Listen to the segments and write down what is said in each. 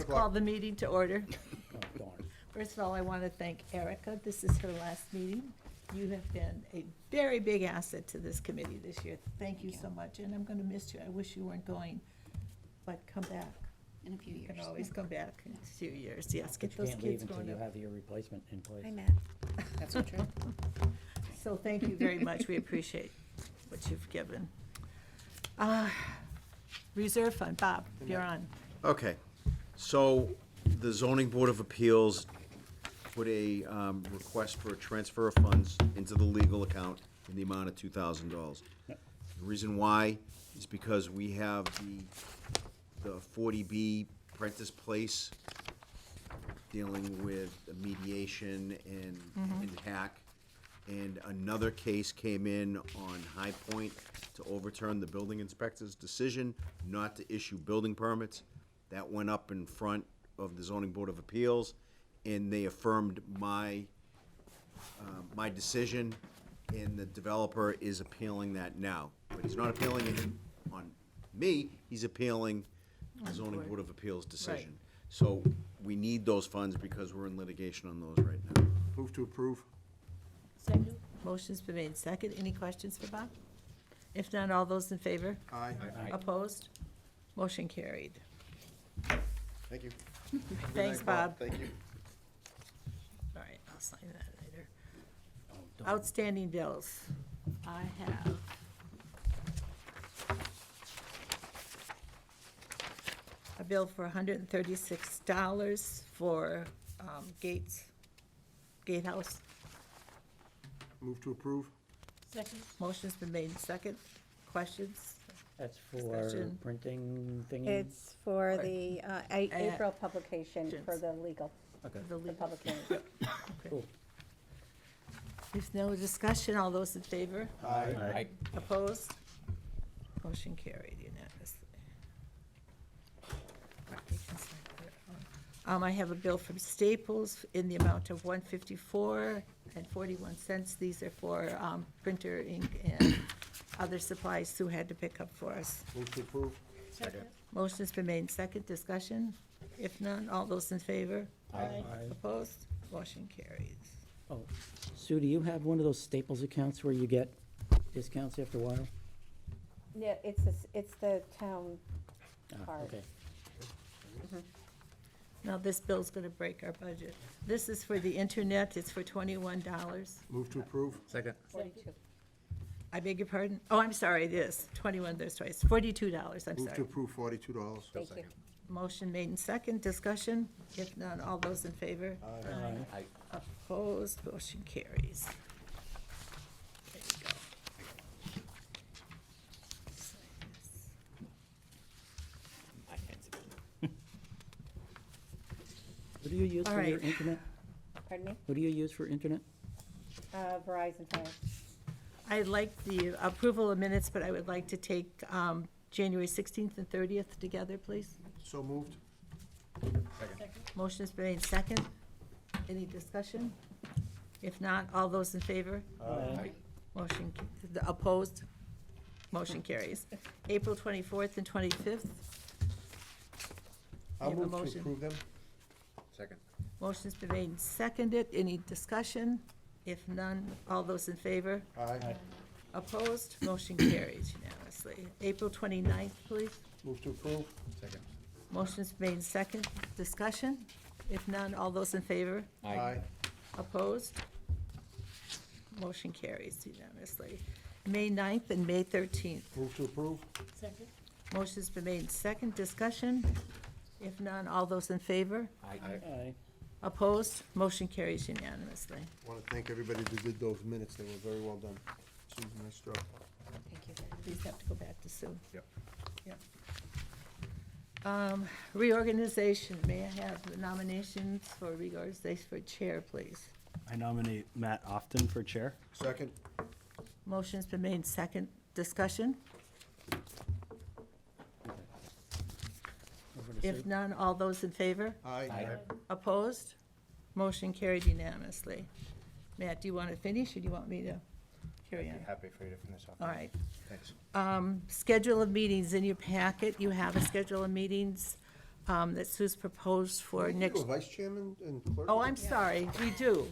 Call the meeting to order. Oh, darn. First of all, I want to thank Erica. This is her last meeting. You have been a very big asset to this committee this year. Thank you so much, and I'm going to miss you. I wish you weren't going, but come back. In a few You years. can always come back in a few years. Yes, But get you those can't leave kids until grown you up. have your replacement in place. Hi, Matt. That's not true. So thank you very much. We appreciate what you've given. Reserve Fund, Bob, you're on. Okay, so the zoning board of appeals put a request for a transfer of funds into the legal account in the amount of $2,000. Yep. The reason why is because we have the 40B Prentice Place dealing with mediation and hack. And another case came in on High Point to overturn the building inspector's decision not to issue building permits. That went up in front of the zoning board of appeals, and they affirmed my decision, and the developer is appealing that now. But he's not appealing it on me, he's appealing the zoning board of appeals decision. So we need those funds because we're in litigation on those right now. Move to approve. Second. Motion's been made second. Any questions for Bob? If none, all those in favor? Aye. Opposed? Motion carried. Thank you. Thanks, Bob. Thank you. All right, I'll sign that later. Oh, darn. Outstanding bills. I have a bill for $136 for Gatehouse. Move to approve. Second. Motion's been made second. Questions? That's for Discussion. printing thingy? It's for Right. the April publication for the legal, Okay, The the legal. public hearing. cool. If no discussion, all those in favor? Aye. Opposed? Motion carried unanimously. I have a bill from Staples in the amount of $154.41. These are for printer, ink, and other supplies Sue had to pick up for us. Move to approve. Motion's been made in second. Discussion? If none, all those in favor? Aye. Opposed? Motion carries. Oh, Sue, do you have one of those Staples accounts where you get discounts after a while? Yeah, it's the town Ah, card. okay. Now, this bill's gonna break our budget. This is for the internet. It's for $21. Move to approve. Second. 42. I beg your pardon? Oh, I'm sorry, it is 21, there's twice, $42, I'm Move to sorry. approve $42. Thank you. Motion made in second, discussion, if none, all those in favor? Aye. Opposed, motion carries. There you go. Sign this. What do you use All for your right. internet? Pardon me? What do you use for internet? Verizon Fios. I'd like the approval of minutes, but I would like to take January 16th and 30th together, please. So moved. Motion's been made second. Any discussion? If not, all those in favor? Aye. Motion, opposed? Motion carries. April 24th and 25th. I'll You have a move to motion. approve them. Second. Motion's been made and seconded. Any discussion? If none, all those in favor? Aye. Opposed? Motion carries unanimously. April 29th, please. Move to approve. Second. Motion's made and second. Discussion? If none, all those in favor? Aye. Opposed? Motion carries unanimously. May 9th and May 13th. Move to approve. Motion's been made and second. Discussion? If none, all those in favor? Aye. Opposed? Motion carries unanimously. Want to thank everybody who did those minutes. They were very well done. Susan, nice job. Thank you. Please have to go back to Sue. Yep. Yep. Reorganization, may I have the nominations for reorganization for chair, please? I nominate Matt Often for chair. Second. Motion's been made second. Discussion? Over to If Sue. none, all those in favor? Aye. Opposed? Motion carried unanimously. Matt, do you want to finish, or do you want me to carry on? Happy for you to finish off. All right. Thanks. Schedule of meetings in your packet. You have a schedule of meetings. that Sue's proposed for You next. do a vice chairman and clerk? Oh, I'm sorry, we do.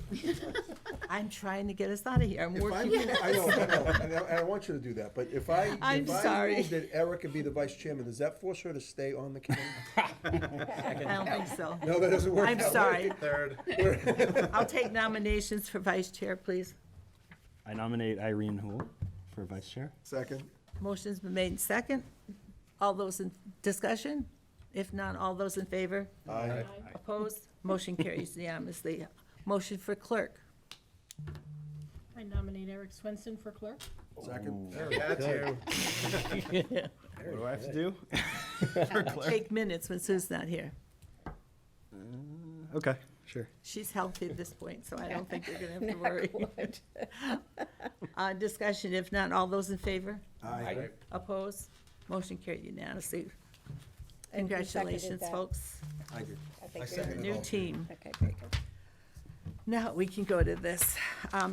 I'm trying to get us out of here. I'm If I working. move- I know, and I want you to do that, but if I I'm sorry. move that Erica be the vice chairman, does that force her to stay on the committee? I don't think so. No, that doesn't work. I'm that way. sorry. Third. I'll take nominations for vice chair, please. I nominate Irene Hool for vice chair. Second. Motion's been made in second. All those in discussion? If not, all those in favor? Aye. Opposed? Motion carries unanimously. Motion for clerk. I nominate Eric Swenson for clerk. Second. That's you. What do I have to do? For clerk? Take minutes when Sue's not here. Okay, sure. She's healthy at this point, so I don't think you're gonna have to worry. Discussion, if not, all those in favor? Aye. Opposed? Motion carried unanimously. And who seconded Congratulations, that? folks. I did. I think I you're- seconded New all. team. Okay, very good. Now, we can go to this.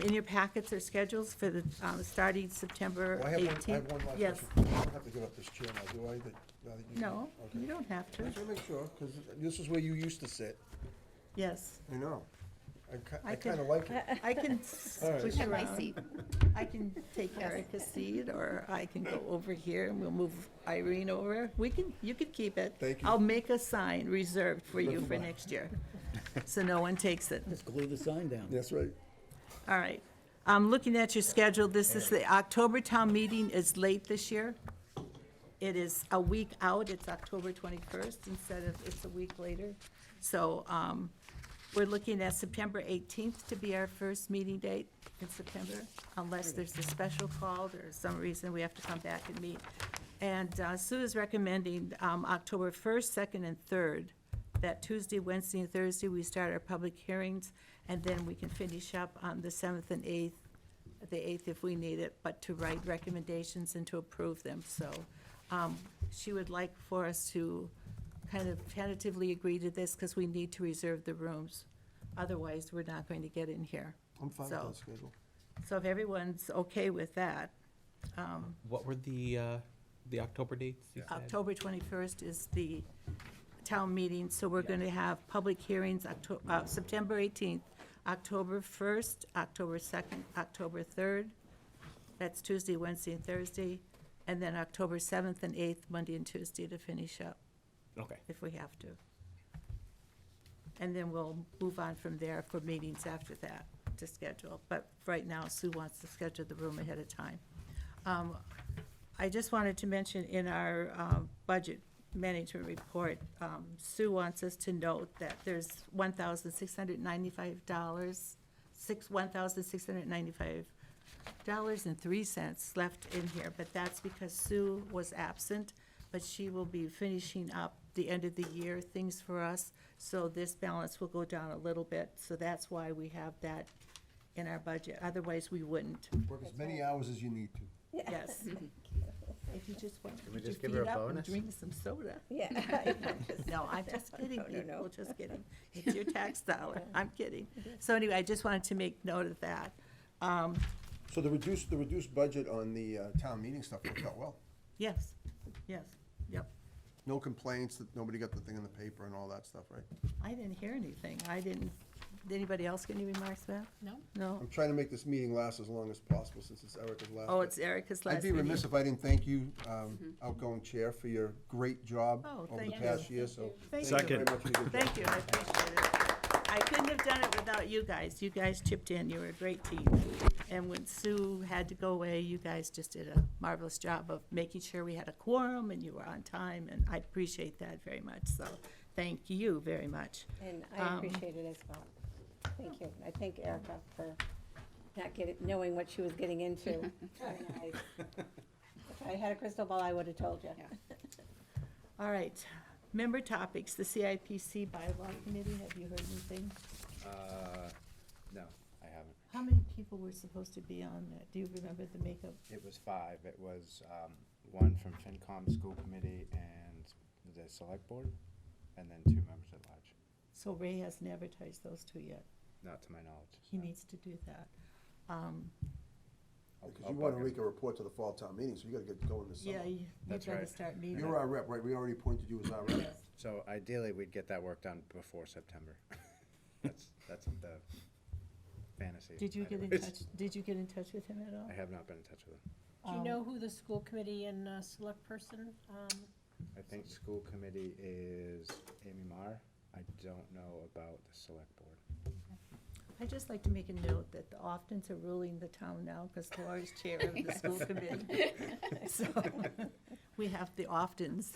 In your packets are schedules for the, starting September Well, I have 18th. one last Yes. question. I don't have to give up this chair now, do I? Now that you- No, Okay. you don't have to. I just want to make sure, because this is where you used to sit. Yes, I know. I I could- kind of like it. I can All right. push Have my around. seat. I can take Erica's seat, or I can go over here and we'll move Irene over. You can keep it. Thank you. I'll make a sign reserved for you for next year, so no one takes it. Just glue the sign down. That's right. All right. Looking at your schedule, this is the October town meeting is late this year. It is a week out. It's October 21st instead of, it's a week later. So, we're looking at September 18th to be our first meeting date in September, unless there's a special call or some reason we have to come back and meet. And Sue is recommending October 1st, 2nd, and 3rd. That Tuesday, Wednesday, and Thursday, we start our public hearings, and then we can finish up on the 7th and 8th, the 8th if we need it, but to write recommendations and to approve them. So she would like for us to kind of tentatively agree to this, because we need to reserve the rooms. Otherwise, we're not going to get in here. I'm fine So- with that schedule. So if everyone's okay with that, What were the October dates? you said? October 21st is the town meeting, so we're going to have public hearings September 18th, October 1st, October 2nd, October 3rd. That's Tuesday, Wednesday, and Thursday. And then October 7th and 8th, Monday and Tuesday to finish up, Okay. if we have to. And then we'll move on from there for meetings after that to schedule. But right now, Sue wants to schedule the room ahead of time. I just wanted to mention in our budget management report, Sue wants us to note that there's $1,695, $1,695.03 left in here, but that's because Sue was absent, but she will be finishing up the end of the year things for us, so this balance will go down a little bit, so that's why we have that in our budget, otherwise we wouldn't. Work as many hours as you need to. Yes. If you just want to Can we put your just give her feet a up and bonus? drink some soda. Yeah. No, I'm just kidding, No, no, no. people, just kidding. It's your tax dollar, I'm kidding. So anyway, I just wanted to make note of that. So the reduced budget on the town meeting stuff worked out well. Yes, yes, yep. No complaints, that nobody got the thing in the paper and all that stuff, right? I didn't hear anything. Did anybody else get any remarks, Beth? No? No? I'm trying to make this meeting last as long as possible since it's Erica's last. Oh, but it's Erica's I'd last be meeting. remiss if I didn't thank you, outgoing chair, for your great job Oh, over the thank past you. year, so. Thank you very Second. much for your good Thank job. you, I appreciate it. I couldn't have done it without you guys. You guys chipped in, you were a great team. And when Sue had to go away, you guys just did a marvelous job of making sure we had a quorum and you were on time, and I appreciate that very much, so thank you very much. And I appreciate it as well. Thank you. I thank Erica for not knowing what she was getting into. Very nice. If I had a crystal ball, I would have told you. All right, member topics, the CIPC bylaw committee, have you heard anything? No, I haven't. How many people were supposed to be on that? Do you remember the makeup? It was 5. It was one from FinCom School Committee and the Select Board, and then 2 members at large. So Ray hasn't advertised those two yet. Not to my knowledge. He no. needs to do that. Because I'll you want to bug him. make a report to the fall town meeting, so you gotta get going this summer. Yeah, you That's better right. start meeting. You're our rep, right? We already appointed you as our rep. So ideally, we'd get that work done before September. That's the fantasy. Did you get in anyways. touch, did you get in touch with him at all? I have not been in touch with him. Do you Um, know who the school committee and select person? I think school committee is Amy Marr. I don't know about the select board. I'd just like to make a note that the Oftens are ruling the town now, because Laura's chair of the school committee. So, we have the Oftens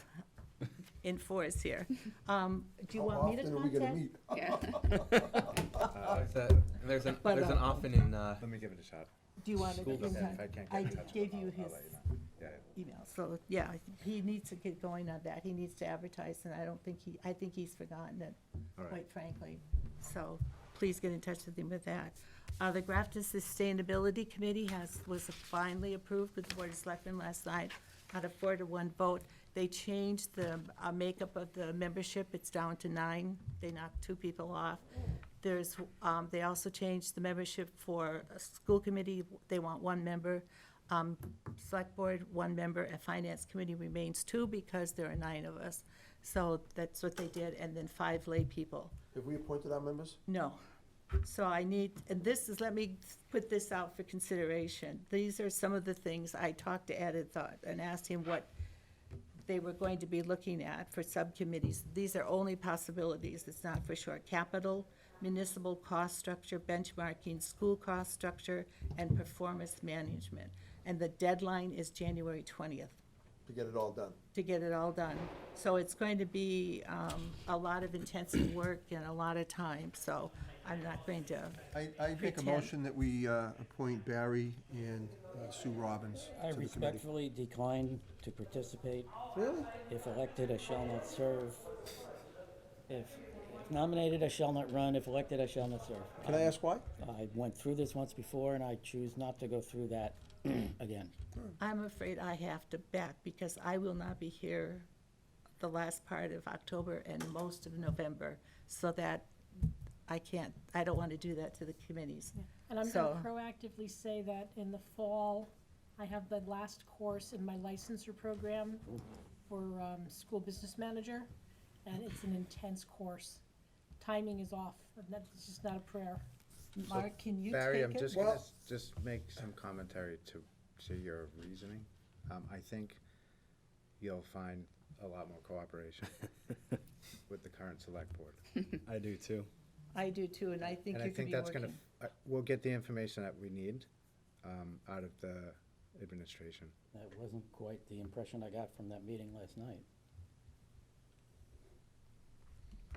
in force here. Do you want me to How often are we gonna contact? meet? There's there's an But, there's an often in Let me give it a shot. Do you want to School get in Yeah, touch? if I can't I get in touch with gave him, you I'll his let you know. Yeah, yeah. email, so, yeah, he needs to get going on that. He needs to advertise, and I think he's forgotten it, All right. quite frankly. So, please get in touch with him with that. The Grafton Sustainability Committee was finally approved with the Board of Selectmen last night on a 4-to-1 vote. They changed the makeup of the membership. It's down to 9. They knocked 2 people off. They also changed the membership for a school committee. They want 1 member. Select Board, 1 member, and Finance Committee remains 2 because there are 9 of us. So that's what they did, and then 5 lay people. Have we appointed our members? No. So I need, and this is, let me put this out for consideration. These are some of the things I talked to Ed and asked him what they were going to be looking at for subcommittees. These are only possibilities, it's not for sure. Capital, municipal cost structure, benchmarking, school cost structure, and performance management. And the deadline is January 20th To get it all done. to get it all done. So it's going to be a lot of intensive work and a lot of time, so I'm not going to, I make a Pretend. motion that we appoint Barry and Sue Robbins I to the committee. respectfully decline to participate. Really? If elected, I shall not serve. If nominated, I shall not run. If elected, I shall not serve. Can I ask why? I went through this once before, and I choose not to go through that again. I'm afraid I have to back because I will not be here the last part of October and most of November, so that I don't want to do that to the committees. And I'm So- gonna proactively say that in the fall, I have the last course in my licensure program for school business manager, and it's an intense course. Timing is off, and that's just not a prayer. Mark, can you take it? Barry, I'm just gonna Well- just make some commentary to your reasoning. I think you'll find a lot more cooperation with the current select board. I do too. I do too, and I think And you I could think be that's gonna, working. we'll get the information that we need out of the administration. That wasn't quite the impression I got from that meeting last night.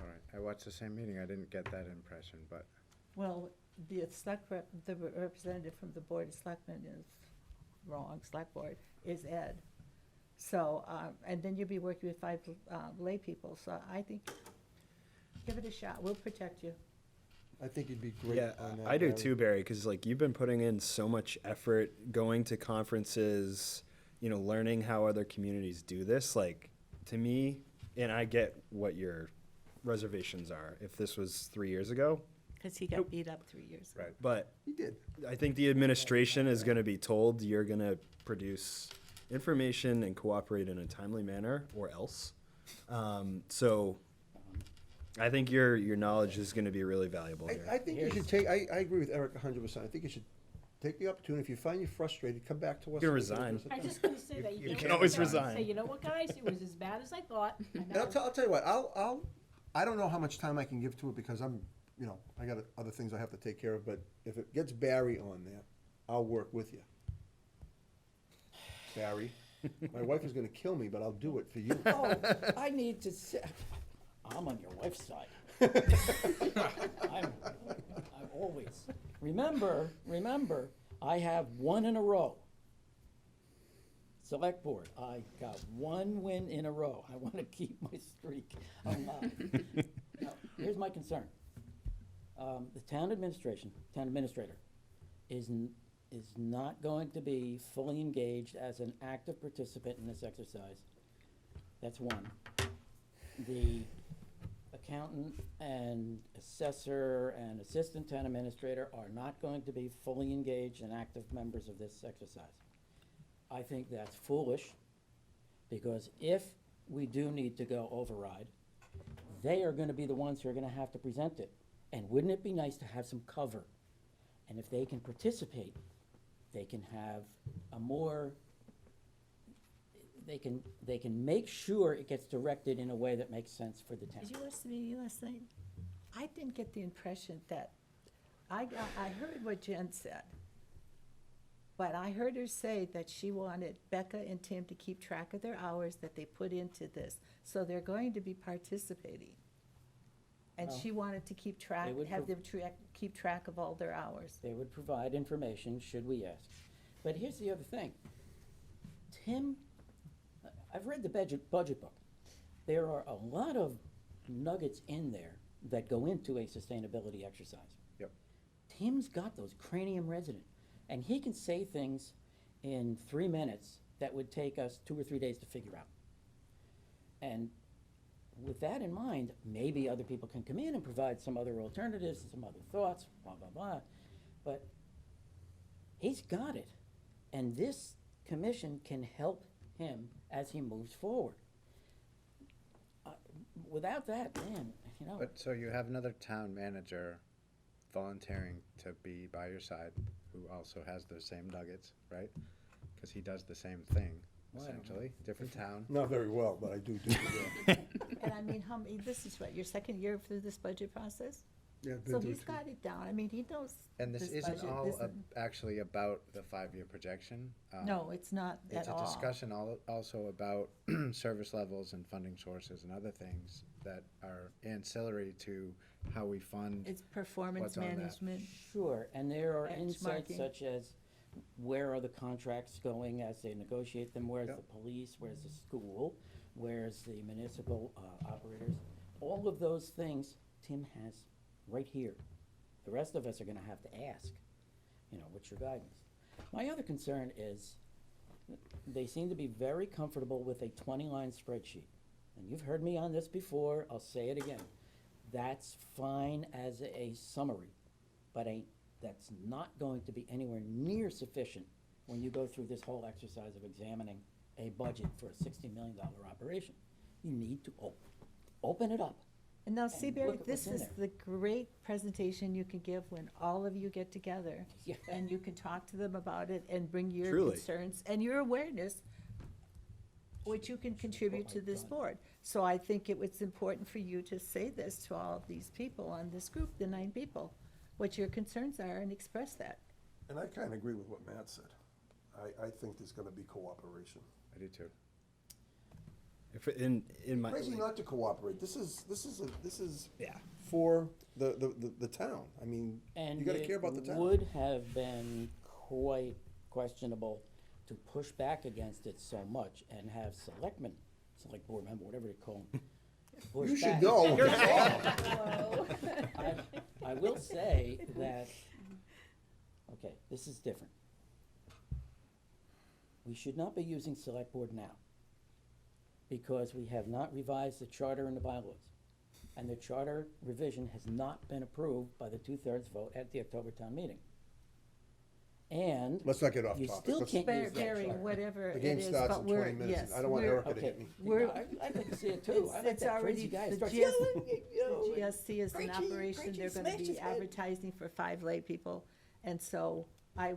All right, I watched the same meeting, I didn't get that impression, but Well, the representative from the Board of Selectmen is wrong, Select Board, is Ed. So, and then you'll be working with 5 lay people, so I think, give it a shot, we'll protect you. I think you'd be great Yeah, on that. I do Barry. too, Barry, because like you've been putting in so much effort going to conferences, learning how other communities do this. Like to me, and I get what your reservations are. If this was 3 years ago, Because he got beat up 3 years ago. right. but He did. I think the administration is going to be told you're going to produce information and cooperate in a timely manner, or else. So I think your knowledge is going to be really valuable here. I think you should take, I agree with Eric 100%. I think you should take the opportunity. If you find you're frustrated, come back to us. You can and we can resign. sit I'm down. just gonna say that. you You can know, always say, resign. you know what, guys, it was as bad as I thought. And I'll tell you what, I don't know how much time I can give to it because I got other things I have to take care of, but if it gets Barry on there, I'll work with you. Barry, my wife is gonna kill me, but I'll do it for you. Oh, I need to say, I'm on your wife's side. I'm always, remember, I have 1 in a row. Select Board, I got 1 win in a row. I want to keep my streak alive. Now, here's my concern. The town administrator is not going to be fully engaged as an active participant in this exercise. That's 1. The accountant and assessor and assistant town administrator are not going to be fully engaged and active members of this exercise. I think that's foolish, because if we do need to go override, they are gonna be the ones who are gonna have to present it. And wouldn't it be nice to have some cover? And if they can participate, they can have a more, they can make sure it gets directed in a way that makes sense for the town. Did you watch the meeting last night? I didn't get the impression that, I heard what Jen said. But I heard her say that she wanted Becca and Tim to keep track of their hours that they put into this. So they're going to be participating. And Well, she wanted to keep track, they would have them keep track of all their hours. They would provide information, should we ask. But here's the other thing. Tim, I've read the budget book. There are a lot of nuggets in there that go into a sustainability exercise. Yep. Tim's got those cranium resonant, and he can say things in 3 minutes that would take us 2 or 3 days to figure out. And with that in mind, maybe other people can come in and provide some other alternatives, some other thoughts, blah, blah, blah. But he's got it. And this commission can help him as he moves forward. Without that, man, you know. But, so you have another town manager volunteering to be by your side, who also has those same nuggets, right? Because he does the same thing, Well, I don't know. essentially, different town. Not very well, but I do it. And I mean, this is what, your second year through this budget process? Yeah, been So through he's two. got it down. I mean, he knows And this this isn't budget all isn't- actually about the 5-year projection. No, it's not It's at a all. discussion also about service levels and funding sources and other things that are ancillary to how we fund. It's performance What's on that? management. Sure, and there are insights Benchmarking. such as where are the contracts going as they negotiate them, where's Yep. the police, where's the school, where's the municipal operators? All of those things Tim has right here. The rest of us are gonna have to ask, you know, what's your guidance? My other concern is, they seem to be very comfortable with a 20-line spreadsheet. And you've heard me on this before, I'll say it again. That's fine as a summary, but that's not going to be anywhere near sufficient when you go through this whole exercise of examining a budget for a $60 million operation. You need to open it up. And now, see, And Barry, look at this what's is in the great presentation you can give when all of you get together. Yeah. And you can talk to them about it and bring your Truly. concerns and your awareness, which you can contribute to this board. So I think it was important for you to say this to all of these people on this group, the 9 people, what your concerns are, and express that. And I kinda agree with what Matt said. I think there's gonna be cooperation. I do too. If in my Crazy not to cooperate. This is yeah. for the town. I mean, And you gotta care about the it town. would have been quite questionable to push back against it so much and have selectmen, select board member, whatever they call them. push You should back. know. I will say that, okay, this is different. We should not be using select board now, because we have not revised the charter and the bylaws. And the charter revision has not been approved by the 2/3 vote at the October town meeting. And Let's not get off you topic. still Let's- can't Barry, use that Barry, charter. whatever The it game is, starts but in we're, 20 minutes. yes, I don't want we're, Erica to hit Okay, me. We're- I'd like to see it too. It's- I like it's that already- crazy guy the starts GS yelling, you know, The GSC is an Rachie, operation, they're Rachie gonna smashed be his head. advertising for 5 lay people, and so I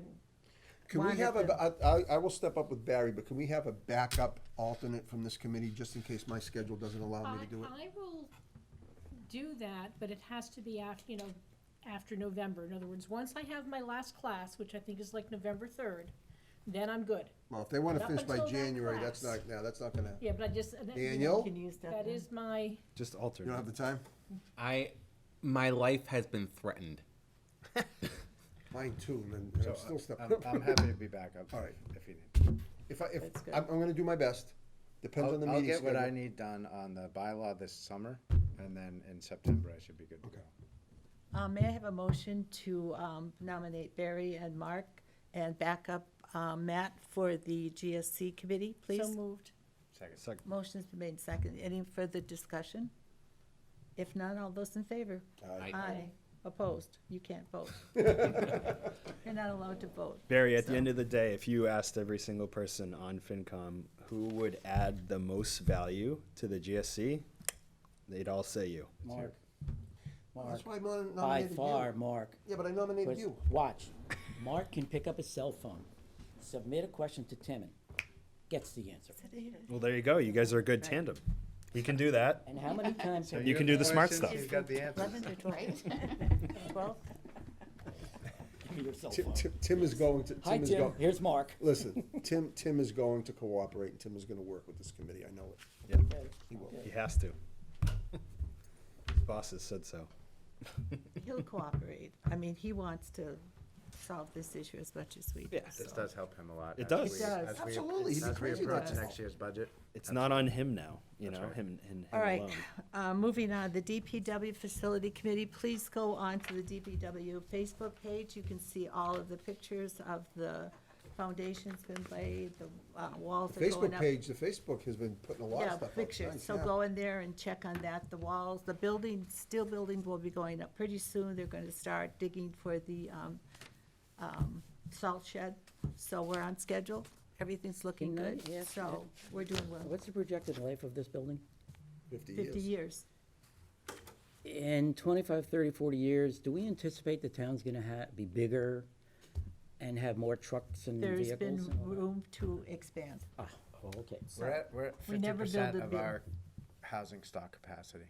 Can we wanted have them- I will step up with Barry, but can we have a backup alternate from this committee, just in case my schedule doesn't allow me to do it? I will do that, but it has to be after, after November. In other words, once I have my last class, which I think is like November 3rd, then I'm good. Well, if they wanna Up finish by until that January, that's class. that's not gonna, Yeah, but I just, Daniel? can use that. that then. is my, Just you alternate. don't have the time? My life has been threatened. Mine too, and So I'm still stepping I'm, up. I'm happy to be back up. All right. If you need. If That's good. I'm gonna do my best, depends on the I'll meeting get what I schedule. need done on the bylaw this summer, and then in September I should be good to Okay. go. May I have a motion to nominate Barry and Mark and back up Matt for the GSC committee, please? so moved. Second. Motion's been made second. Any further discussion? If not, all those in favor? Aye. Aye. Opposed? You can't vote. You're not allowed to vote. Barry, at So- the end of the day, if you asked every single person on FinCom who would add the most value to the GSC, They'd all say you. Mark. Mark, That's why I by nominated you. far, Mark. Yeah, but I nominated was- you. Watch, Mark can pick up his cell phone, submit a question to Tim, and gets the answer. Well, there you go. You guys are a good tandem. He can do that. And how many times have You can do the smart Questions, stuff. He's got the answers. 11th or 12th? 12th? Give me your cell Tim, phone. Tim is going to, Hi, Tim is Tim, going, here's Mark. listen, Tim is going to cooperate, and Tim is gonna work with this committee, I know it. Okay. He will. He has to. Bosses said so. He'll cooperate. I mean, he wants to solve this issue as much as we do. Yeah. This so. does help him a lot. It as does. we- It does. as we- Absolutely, he'd be As we crazy approach not to. next year's budget. It's not on him now, you That's know, right. him All right, alone. moving on, the DPW Facility Committee, please go on to the DPW Facebook page. You can see all of the pictures of the foundation's been laid, the walls are going Facebook up. page, the Facebook has been putting a lot of Yeah, stuff up. pictures, Nice, so yeah. go in there and check on that, the walls, the building, steel building will be going up pretty soon. They're gonna start digging for the, salt shed, so we're on schedule. Everything's looking Can I good, ask- so we're doing well. What's the projected life of this building? 50 50 years. years. In 25, 30, 40 years, do we anticipate the town's gonna be bigger and have more trucks and There's vehicles? been and all that? room to expand. Ah, oh, okay. So We're at we never 50% build a of big- our housing stock capacity.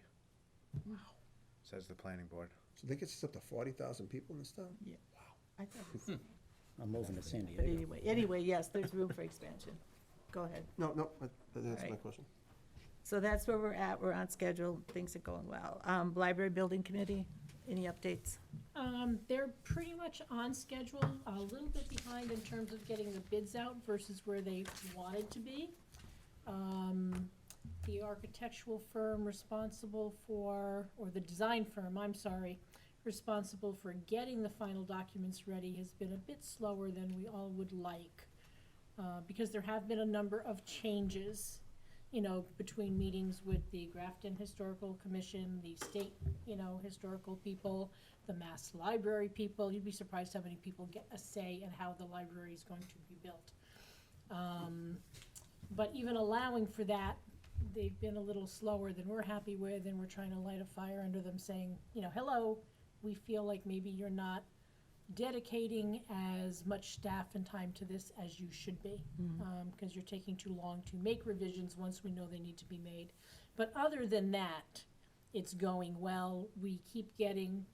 Says the planning board. So they get us up to 40,000 people in this town? I thought it was- I'm moving to San But Diego. anyway, yes, there's room for expansion. Go ahead. No, that answers my Right. question. So that's where we're at. We're on schedule. Things are going well. Library Building Committee, any updates? They're pretty much on schedule, a little bit behind in terms of getting the bids out versus where they wanted to be. The architectural firm responsible for, or the design firm, I'm sorry, responsible for getting the final documents ready has been a bit slower than we all would like. Because there have been a number of changes, you know, between meetings with the Grafton Historical Commission, the state, you know, historical people, the Mass Library people. You'd be surprised how many people get a say in how the library is going to be built. But even allowing for that, they've been a little slower than we're happy with, and we're trying to light a fire under them saying, you know, hello, we feel like maybe you're not dedicating as much staff and time to this as you should be, because you're taking too long to make revisions once we know they need to be made. But other than that, it's going well. We keep getting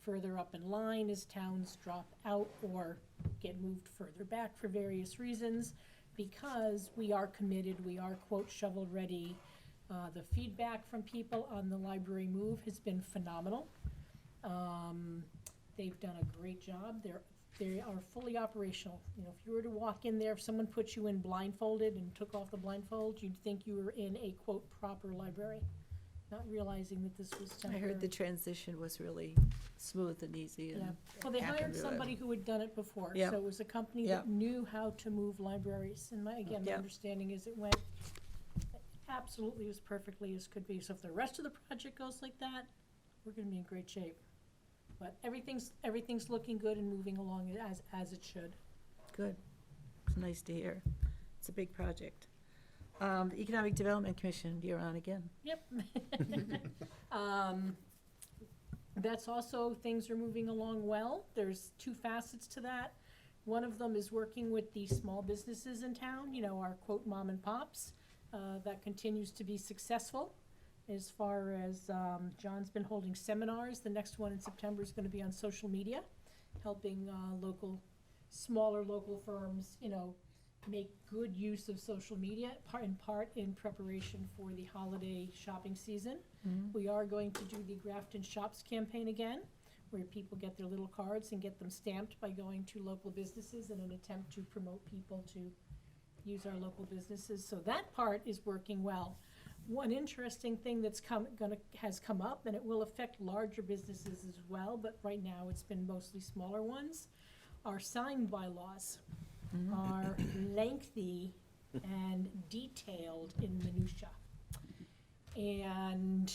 further up in line as towns drop out or get moved further back for various reasons, because we are committed, we are quote shovel ready. The feedback from people on the library move has been phenomenal. They've done a great job. They are fully operational. You know, if you were to walk in there, if someone put you in blindfolded and took off the blindfold, you'd think you were in a quote proper library, not realizing that this was I temporary. heard the transition was really smooth and easy and Yeah, well, they happened hired really somebody who had done it before, Yep. so it was a company Yep. that knew how to move libraries, and my Yep. understanding is it went absolutely as perfectly as could be, so if the rest of the project goes like that, we're gonna be in great shape. But everything's looking good and moving along as it should. Good. It's nice to hear. It's a big project. The Economic Development Commission, you're on again. Yep. That's also, things are moving along well. There's two facets to that. One of them is working with the small businesses in town, you know, our quote mom and pops. That continues to be successful. As far as, John's been holding seminars. The next one in September is gonna be on social media, helping, smaller local firms, you know, make good use of social media, in part in preparation for the holiday shopping season. We are going to do the Grafton Shops campaign again, where people get their little cards and get them stamped by going to local businesses in an attempt to promote people to use our local businesses. So that part is working well. One interesting thing that's has come up, and it will affect larger businesses as well, but right now it's been mostly smaller ones, our sign bylaws are lengthy and detailed in minutia. And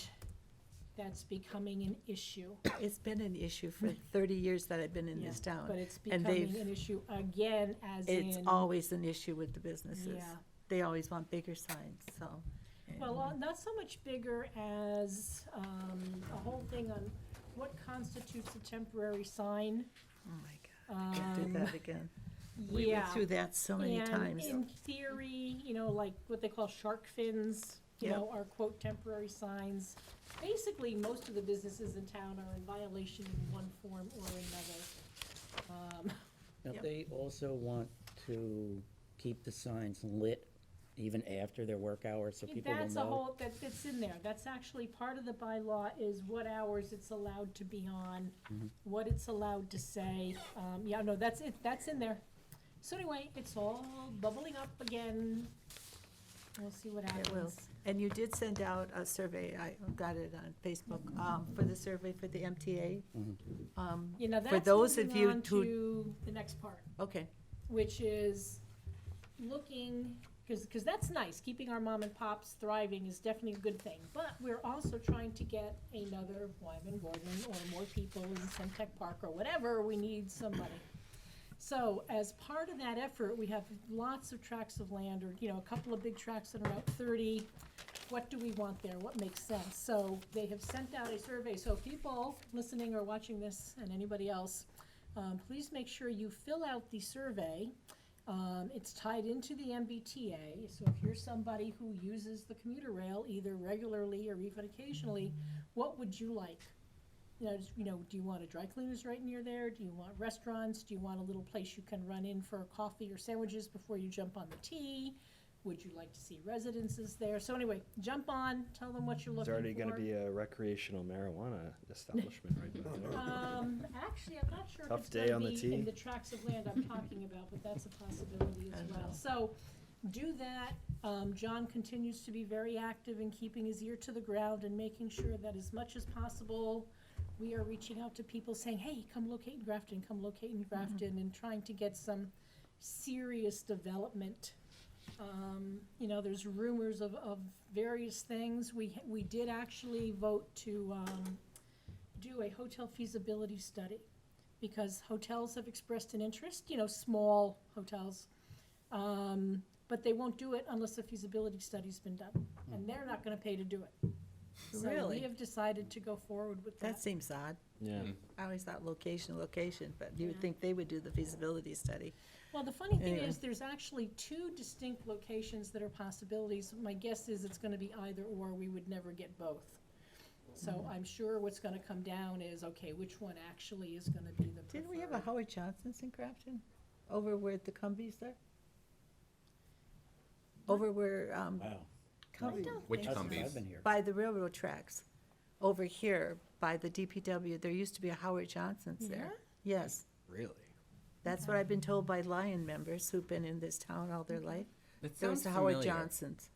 that's becoming an issue. It's been an issue for 30 years that I've been in this Yeah, town. But it's And becoming they've- an issue again, as in. It's always an issue with the businesses. Yeah. They always want bigger signs, so. Well, not so much bigger as a whole thing on what constitutes a temporary sign. Oh, my God, I can't do that again. We went Yeah. through that so many And times. in theory, like what they call shark fins, Yep. are quote temporary signs. Basically, most of the businesses in town are in violation in one form or another. Now, Yep. they also want to keep the signs lit even after their work hours, so people will That's a know. whole, that fits in there. That's actually part of the bylaw is what hours it's allowed to be on, what it's allowed to say. Yeah, no, that's it, that's in there. So anyway, it's all bubbling up again. We'll see what It will. happens. And you did send out a survey, I got it on Facebook, for the survey for the MTA. For That's those of moving you on who, to the next part, okay, which is looking, because that's nice, keeping our mom and pops thriving is definitely a good thing. But we're also trying to get another Wyman Boardman or more people in Centec Park or whatever, we need somebody. So as part of that effort, we have lots of tracts of land, or, a couple of big tracts that are about 30. What do we want there? What makes sense? So they have sent out a survey. So people listening or watching this, and anybody else, please make sure you fill out the survey. It's tied into the MBTA, so if you're somebody who uses the commuter rail either regularly or even occasionally, what would you like? Do you want a dry cleaners right near there? Do you want restaurants? Do you want a little place you can run in for coffee or sandwiches before you jump on the T? Would you like to see residences there? So anyway, jump on, tell them what you're There's looking for. already gonna be a recreational marijuana establishment right there. Actually, I'm not sure if Tough it's day gonna on the be tee. in the tracts of land I'm talking about, but that's a possibility as well. So, do that. John continues to be very active in keeping his ear to the ground and making sure that as much as possible, we are reaching out to people saying, hey, come locate in Grafton, come locate in Grafton, and trying to get some serious development. There's rumors of various things. We did actually vote to do a hotel feasibility study because hotels have expressed an interest, small hotels. But they won't do it unless a feasibility study's been done, and they're not gonna pay to do it. So Really? we have decided to go forward with that that. seems odd. Yeah. I always thought location, but you would think they would do the feasibility study. Well, the funny thing Anyway. is, there's actually two distinct locations that are possibilities. My guess is it's gonna be either or, we would never get both. So I'm sure what's gonna come down is, okay, which one actually is gonna be the preferred? Didn't we have a Howard Johnson's in Grafton? Over where the Cumbies there? Over where, Wow. Cumbies, Which That's since Cumbies? I've been here. by the railroad tracks. Over here, by the DPW, there used to be a Howard Johnson's there. Yes, Really? that's what I've been told by Lion members who've been in this town all their life. It There was sounds a Howard familiar. Johnson's.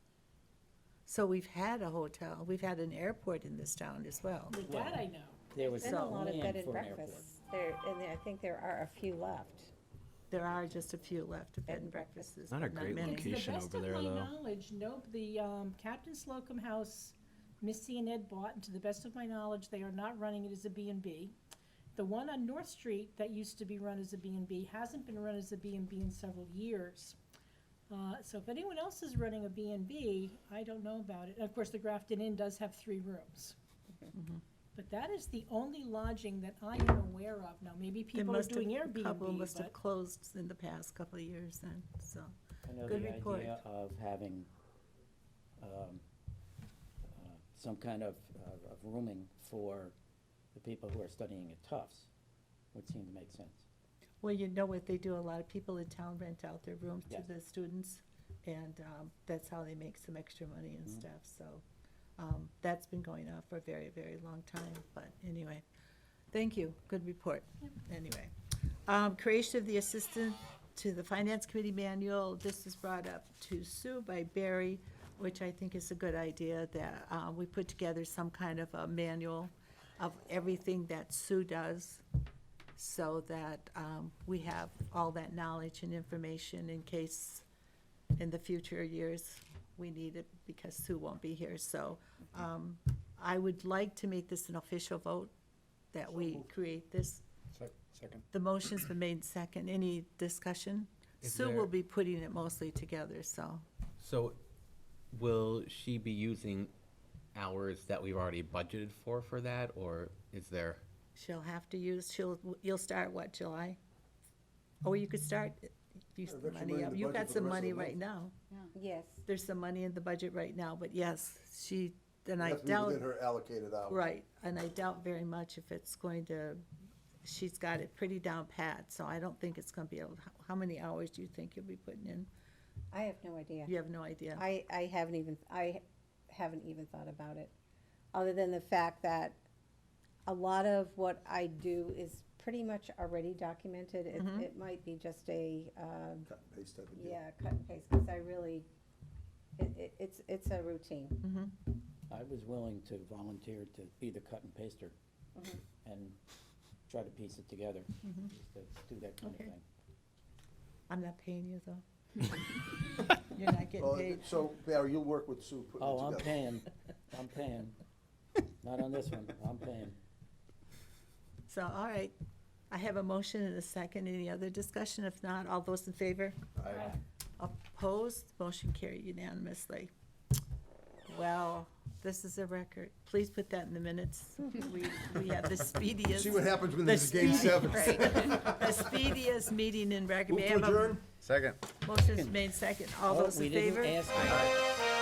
So we've had a hotel, we've had an airport in this town as well. With that, I know. There was Been a some lot of bed land and for an airport. breakfasts there, and I think there are a few left. There are just a few left of bed Bed and and breakfasts, Not a but not great many. location. To the best over there, of my though. knowledge, no, the Captain Slocum House, Missy and Ed bought, and to the best of my knowledge, they are not running it as a B&B. The one on North Street that used to be run as a B&B hasn't been run as a B&B in several years. So if anyone else is running a B&B, I don't know about it. And of course, the Grafton Inn does have 3 rooms. But that is the only lodging that I am aware of. Now, maybe There people are must have- doing a couple Airbnb, must have but closed in the past couple of years then, so. I know Good the report. idea of having some kind of rooming for the people who are studying at Tufts would seem to make sense. Well, you know what they do, a lot of people in town rent out their rooms to Yes. the students, and that's how they make some extra money and Mhm. stuff, so. That's been going on for a very, very long time, but anyway, thank you, good report, anyway. Creation of the assistant to the finance committee manual, this was brought up to Sue by Barry, which I think is a good idea, that we put together some kind of a manual of everything that Sue does, so that we have all that knowledge and information in case in the future years we need it, because Sue won't be here. So I would like to make this an official vote, that we create this. Second. The motion's been made second. Any discussion? Is Sue will there- be putting it mostly together, so. So will she be using hours that we've already budgeted for that, or is there? She'll have to use, you'll start what, July? Oh, you could start, use Have the extra money money in up. the You've budget got for the some rest of money the right month. now. Yes. There's some money in the budget right now, but yes, then I Have to be doubt, within her allocated hours. right, and I doubt very much if it's going to, she's got it pretty down pat, so I don't think it's gonna be able, how many hours do you think you'll be putting in? I have no idea. You have no idea. I haven't even thought about it, other than the fact that a lot of what I do is pretty much already documented. It might be just a, Cut and paste type of deal. yeah, cut and paste, because I really, it's a routine. I was willing to volunteer to be the cut and paster and try to piece it together, just to do that kind of Okay. thing. I'm not paying you, though. You're not getting Well, paid. so Barry, you'll work with Sue putting Oh, it I'm together. paying. Not on this one, I'm paying. So, all right, I have a motion and a second. Any other discussion? If not, all those in favor? Opposed? Motion carried unanimously. Well, this is a record. Please put that in the minutes. We have the speediest. See what happens when the there's a game speedy- seven. right. The speediest meeting in record. Move May I to have a adjourn? Second. Motion's made second. All Oh, those we in didn't favor? ask.